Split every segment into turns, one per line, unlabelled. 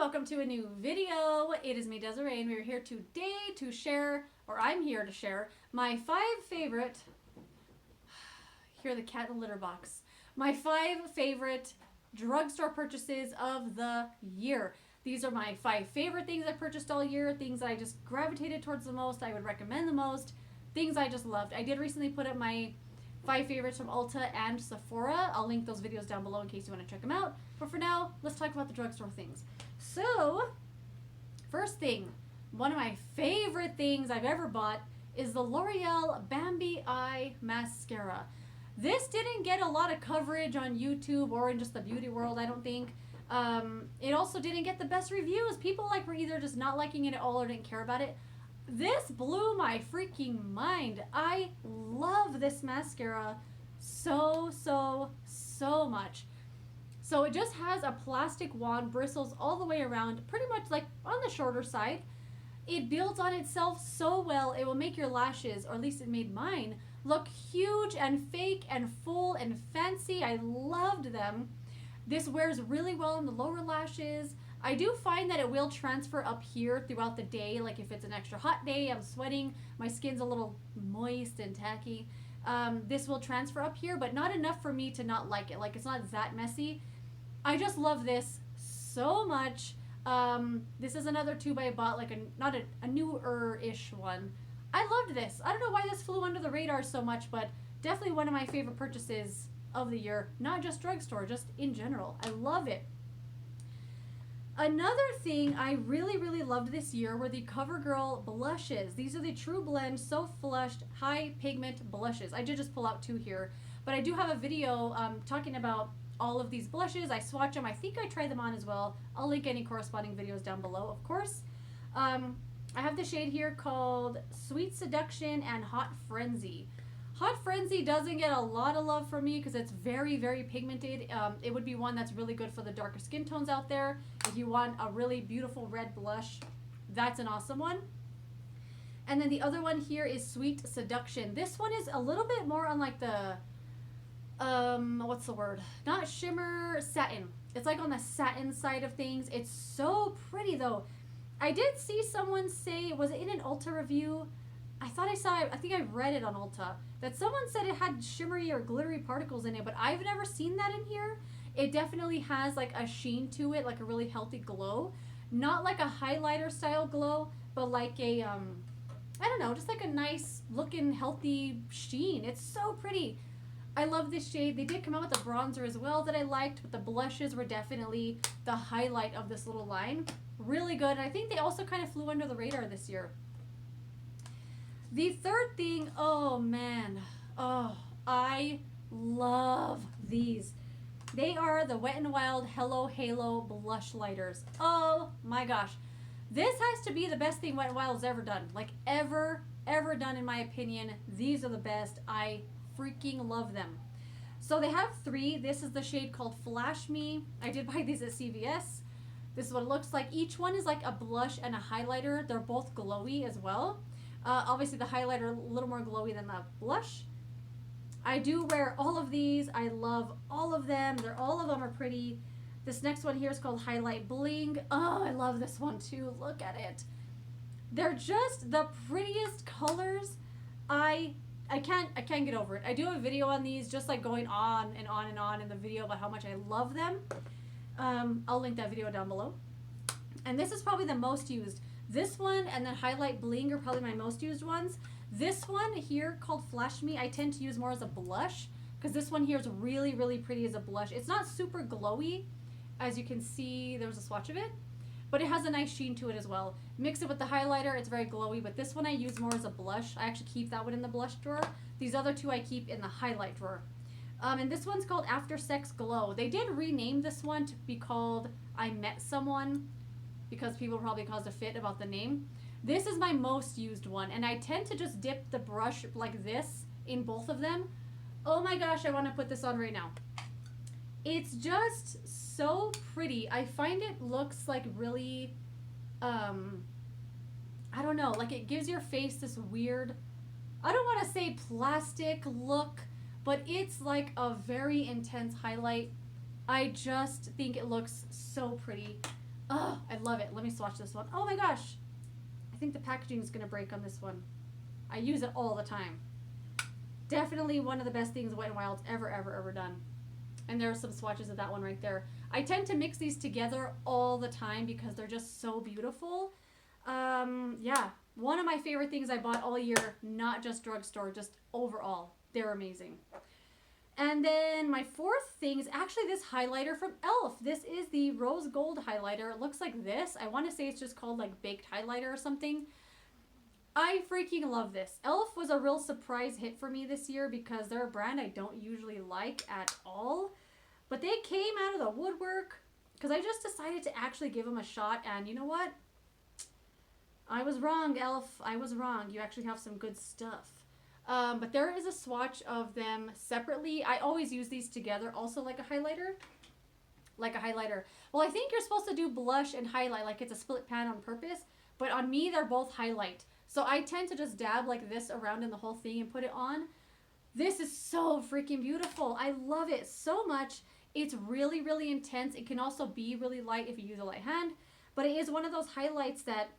welcome to a new video. It is me, Desiree, and we're here today to share, or I'm here to share, my 5 favorite, here the cat in the litter box, my 5 favorite drugstore purchases of the year. These are my 5 favorite things I purchased all year, things that I just gravitated towards the most, I would recommend the most, things I just loved. I did recently put up my 5 favorites from Ulta and Sephora. I'll link those videos down below in case you want to check them out. But for now, let's talk about the drugstore things. So, first thing, one of my favorite things I've ever bought is the L'Oreal Bambi Eye Mascara. This didn't get a lot of coverage on YouTube or in just the beauty world, I don't think. It also didn't get the best reviews. People were either just not liking it at all or didn't care about it. This blew my freaking mind. I love this mascara so much. So it just has a plastic wand, bristles all the way around, pretty much like on the shorter side. It builds on itself so well, it will make your lashes, or at least it made mine, look huge and fake and full and fancy. I loved them. This wears really well on the lower lashes. I do find that it will transfer up here throughout the day. Like if it's an extra hot day, I'm sweating, my skin's a little moist and tacky. This will transfer up here, but not enough for me to not like it. Like it's not that messy. I just love this so much. This is another tube I bought, like not a newer-ish one. I loved this. I don't know why this flew under the radar so much, but definitely one of my favorite purchases of the year. Not just drugstore, just in general. I love it. Another thing I really loved this year were the CoverGirl blushes. These are the True Blend So Flushed High Pigment Blushes. I did just pull out 2 here, but I do have a video talking about all of these blushes. I swatch them. I think I tried them on as well. I'll link any corresponding videos down below, of course. I have the shade here called Sweet Seduction and Hot Frenzy. Hot Frenzy doesn't get a lot of love from me because it's very pigmented. It would be one that's really good for the darker skin tones out there. If you want a really beautiful red blush, that's an awesome one. And then the other one here is Sweet Seduction. This one is a little bit more on like the, what's the word? Not shimmer, satin. It's like on the satin side of things. It's so pretty though. I did see someone say, was it in an Ulta review? I think I read it on Ulta, that someone said it had shimmery or glittery particles in it, but I've never seen that in here. It definitely has like a sheen to it, like a really healthy glow. Not like a highlighter style glow, but like a, I don't know, just like a nice looking healthy sheen. It's so pretty. I love this shade. They did come out with a bronzer as well that I liked, but the blushes were definitely the highlight of this little line. Really good. And I think they also kind of flew under the radar this year. The third thing, oh man, oh, I love these. They are the Wet n Wild Hello Halo Blush Lighters. Oh my gosh. This has to be the best thing Wet n Wild's ever done. Like ever done in my opinion. These are the best. I freaking love them. So they have 3. This is the shade called Flash Me. I did buy these at CVS. This is what it looks like. Each one is like a blush and a highlighter. They're both glowy as well. Obviously the highlighter a little more glowy than the blush. I do wear all of these. I love all of them. All of them are pretty. This next one here is called Highlight Bling. Oh, I love this one too. Look at it. They're just the prettiest colors. I can't get over it. I do a video on these, just like going on and on and on in the video about how much I love them. I'll link that video down below. And this is probably the most used. This one and then Highlight Bling are probably my most used ones. This one here called Flash Me, I tend to use more as a blush because this one here is really pretty as a blush. It's not super glowy. As you can see, there's a swatch of it, but it has a nice sheen to it as well. Mix it with the highlighter, it's very glowy, but this one I use more as a blush. I actually keep that one in the blush drawer. These other 2 I keep in the highlight drawer. And this one's called After Sex Glow. They did rename this one to be called I Met Someone, because people probably caused a fit about the name. This is my most used one, and I tend to just dip the brush like this in both of them. Oh my gosh, I want to put this on right now. It's just so pretty. I find it looks like really, I don't know, like it gives your face this weird, I don't want to say plastic look, but it's like a very intense highlight. I just think it looks so pretty. Oh, I love it. Let me swatch this one. Oh my gosh. I think the packaging is going to break on this one. I use it all the time. Definitely one of the best things Wet n Wild's ever done. And there are some swatches of that one right there. I tend to mix these together all the time because they're just so beautiful. Yeah, one of my favorite things I bought all year, not just drugstore, just overall. They're amazing. And then my fourth thing is actually this highlighter from e.l.f. This is the rose gold highlighter. It looks like this. I want to say it's just called like baked highlighter or something. I freaking love this. e.l.f. was a real surprise hit for me this year because they're a brand I don't usually like at all. But they came out of the woodwork because I just decided to actually give them a shot. And you know what? I was wrong, e.l.f. I was wrong. You actually have some good stuff. But there is a swatch of them separately. I always use these together also like a highlighter. Like a highlighter. Well, I think you're supposed to do blush and highlight like it's a split pan on purpose. But on me, they're both highlight. So I tend to just dab like this around in the whole thing and put it on. This is so freaking beautiful. I love it so much. It's really intense. It can also be really light if you use a light hand. But it is one of those highlights that,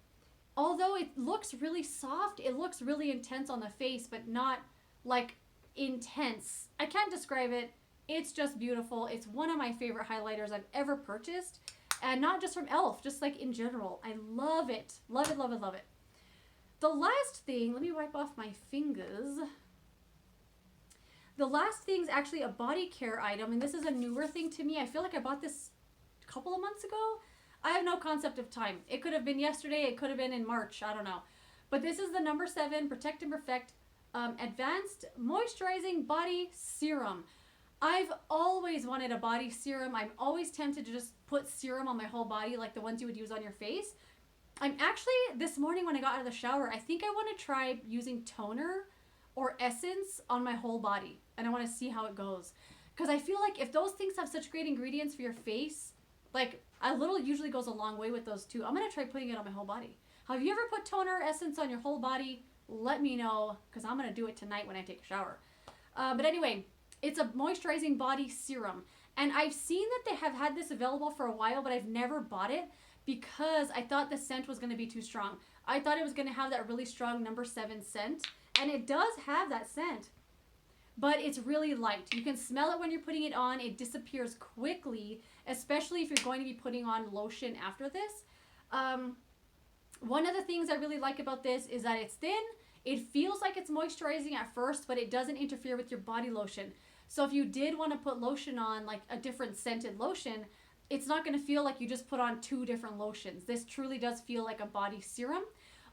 although it looks really soft, it looks really intense on the face, but not like intense. I can't describe it. It's just beautiful. It's one of my favorite highlighters I've ever purchased. And not just from e.l.f., just like in general. I love it. Love it, love it, love it. The last thing, let me wipe off my fingers. The last thing is actually a body care item, and this is a newer thing to me. I feel like I bought this a couple of months ago. I have no concept of time. It could have been yesterday. It could have been in March. I don't know. But this is the number 7 Protect and Perfect Advanced Moisturizing Body Serum. I've always wanted a body serum. I'm always tempted to just put serum on my whole body like the ones you would use on your face. I'm actually, this morning when I got out of the shower, I think I want to try using toner or essence on my whole body. And I want to see how it goes. Because I feel like if those things have such great ingredients for your face, like a little usually goes a long way with those two. I'm going to try putting it on my whole body. Have you ever put toner or essence on your whole body? Let me know, because I'm going to do it tonight when I take a shower. But anyway, it's a moisturizing body serum. And I've seen that they have had this available for a while, but I've never bought it because I thought the scent was going to be too strong. I thought it was going to have that really strong number 7 scent. And it does have that scent, but it's really light. You can smell it when you're putting it on. It disappears quickly, especially if you're going to be putting on lotion after this. One of the things I really like about this is that it's thin. It feels like it's moisturizing at first, but it doesn't interfere with your body lotion. So if you did want to put lotion on, like a different scented lotion, it's not going to feel like you just put on 2 different lotions. This truly does feel like a body serum.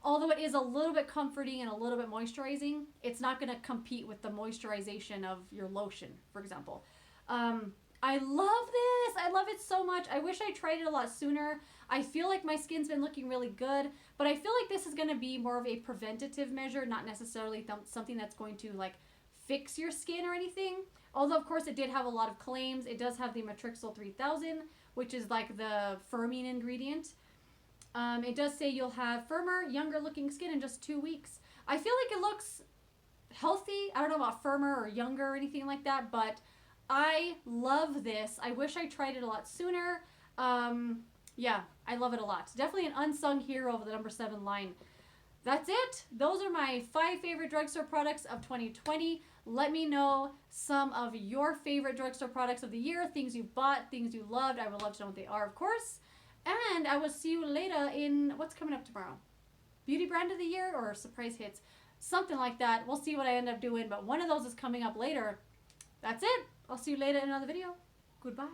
Although it is a little bit comforting and a little bit moisturizing, it's not going to compete with the moisturization of your lotion, for example. I love this. I love it so much. I wish I tried it a lot sooner. I feel like my skin's been looking really good, but I feel like this is going to be more of a preventative measure, not necessarily something that's going to like fix your skin or anything. Although, of course, it did have a lot of claims. It does have the Matrixyl 3000, which is like the firming ingredient. It does say you'll have firmer, younger looking skin in just 2 weeks. I feel like it looks healthy. I don't know about firmer or younger or anything like that, but I love this. I wish I tried it a lot sooner. Yeah, I love it a lot. Definitely an unsung hero of the number 7 line. That's it. Those are my 5 favorite drugstore products of 2020. Let me know some of your favorite drugstore products of the year, things you bought, things you loved. I would love to know what they are, of course. And I will see you later in, what's coming up tomorrow? Beauty brand of the year or surprise hits? Something like that. We'll see what I end up doing, but one of those is coming up later. That's it. I'll see you later in another video. Goodbye.